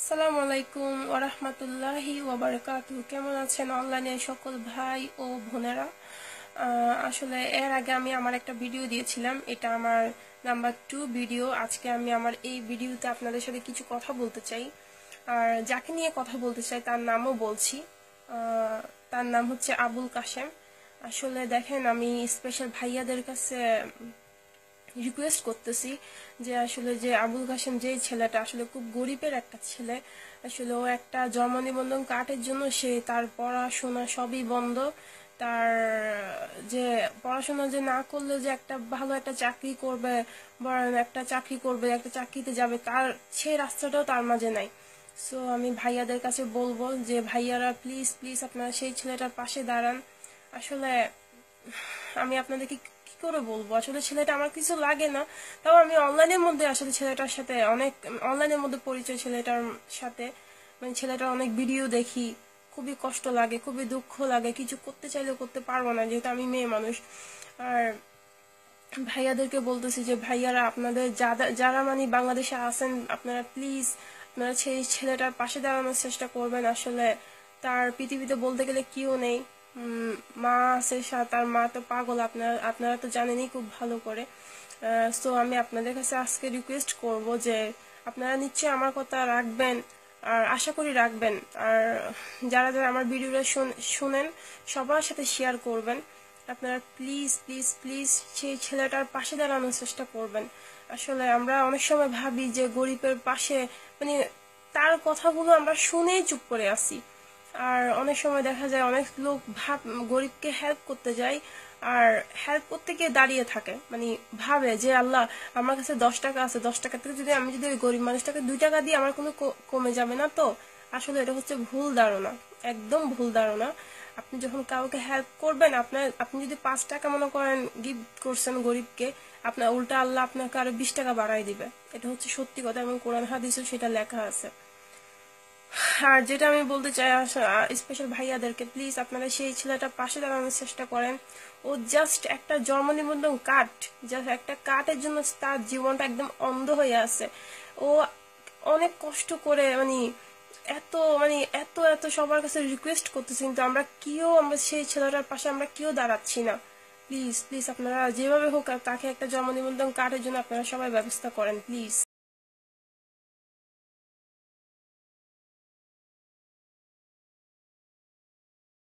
আসসালামু আলাইকুম ওয়া রাহমাতুল্লাহি ওয়া বারাকাতুহু। কেমন আছেন অনলাইনে সকল ভাই ও বোনেরা? আসলে এর আগে আমি আমার একটা ভিডিও দিয়েছিলাম, এটা আমার নাম্বার 2 ভিডিও। আজকে আমি আমার এই ভিডিওতে আপনাদের সাথে কিছু কথা বলতে চাই, আর যাকে নিয়ে কথা বলতে চাই তার নামও বলছি। তার নাম হচ্ছে আবুল কাশেম। আসলে দেখেন, আমি স্পেশাল ভাইয়াদের কাছে রিকোয়েস্ট করতেছি যে আসলে যে আবুল কাশেম যে ছেলেটা আসলে খুব গরিবের একটা ছেলে। আসলে ও একটা জন্ম নিবন্ধন কার্ডের জন্য সে তার পড়াশোনা সবই বন্ধ। তার যে পড়াশোনা যে না করলে যে একটা ভালো একটা চাকরি করবে, বরং একটা চাকরি করবে, একটা চাকরিতে যাবে, তার সেই রাস্তাটাও তার মাঝে নাই। সো আমি ভাইয়াদের কাছে বলবো যে ভাইয়ারা প্লিজ প্লিজ আপনারা সেই ছেলেটার পাশে দাঁড়ান। আসলে আমি আপনাদেরকে কি করে বলবো, আসলে ছেলেটা আমার কিছু লাগে না, তাও আমি অনলাইনের মধ্যে আসলে ছেলেটার সাথে অনেক অনলাইনের মধ্যে পরিচয় ছেলেটার সাথে, মানে ছেলেটার অনেক ভিডিও দেখি। খুবই কষ্ট লাগে, খুবই দুঃখ লাগে, কিছু করতে চাইলেও করতে পারবো না যেহেতু আমি মেয়ে মানুষ। আর ভাইয়াদেরকে বলতেছি যে ভাইয়ারা আপনাদের যারা মানে বাংলাদেশে আছেন, আপনারা প্লিজ আপনারা সেই ছেলেটার পাশে দাঁড়ানোর চেষ্টা করবেন। আসলে তার পৃথিবীতে বলতে গেলে কেউ নেই। মা আছে, তার মা তো পাগল, আপনারা আপনারা তো জানেনই খুব ভালো করে। সো আমি আপনাদের কাছে আজকে রিকোয়েস্ট করব যে আপনারা নিশ্চয়ই আমার কথা রাখবেন, আর আশা করি রাখবেন। আর যারা যারা আমার ভিডিওটা শুনেন সবার সাথে শেয়ার করবেন। আপনারা প্লিজ প্লিজ প্লিজ সেই ছেলেটার পাশে দাঁড়ানোর চেষ্টা করবেন। আসলে আমরা অনেক সময় ভাবি যে গরিবের পাশে, মানে তার কথাগুলো আমরা শুনেই চুপ করে আসি। আর অনেক সময় দেখা যায় অনেক লোক গরিবকে হেল্প করতে যায়, আর হেল্প করতে গিয়ে দাঁড়িয়ে থাকে, মানে ভাবে যে আল্লাহ আমার কাছে 10 টাকা আছে, 10 টাকা থেকে যদি আমি যদি ওই গরিব মানুষটাকে 2 টাকা দিই আমার কোনো কমে যাবে না তো। আসলে এটা হচ্ছে ভুল ধারণা, একদম ভুল ধারণা। আপনি যখন কাউকে হেল্প করবেন, আপনি যদি 5 টাকা মনে করেন গিফট করছেন গরিবকে, আপনার উল্টা আল্লাহ আপনাকে আরো 20 টাকা বাড়াই দিবে। এটা হচ্ছে সত্যি কথা, এবং কোরআন হাদিসেও সেটা লেখা আছে। আর যেটা আমি বলতে চাই স্পেশাল ভাইয়াদেরকে, প্লিজ আপনারা সেই ছেলেটার পাশে দাঁড়ানোর চেষ্টা করেন। ও জাস্ট একটা জন্ম নিবন্ধন কার্ড, জাস্ট একটা কার্ডের জন্য তার জীবনটা একদম অন্ধ হয়ে আছে। ও অনেক কষ্ট করে, মানে এত মানে এত এত সবার কাছে রিকোয়েস্ট করতেছি, কিন্তু আমরা সেই ছেলেটার পাশে আমরা কেউ দাঁড়াচ্ছি না। প্লিজ প্লিজ আপনারা যেভাবে হোক তাকে একটা জন্ম নিবন্ধন কার্ডের জন্য আপনারা সবাই ব্যবস্থা করেন প্লিজ।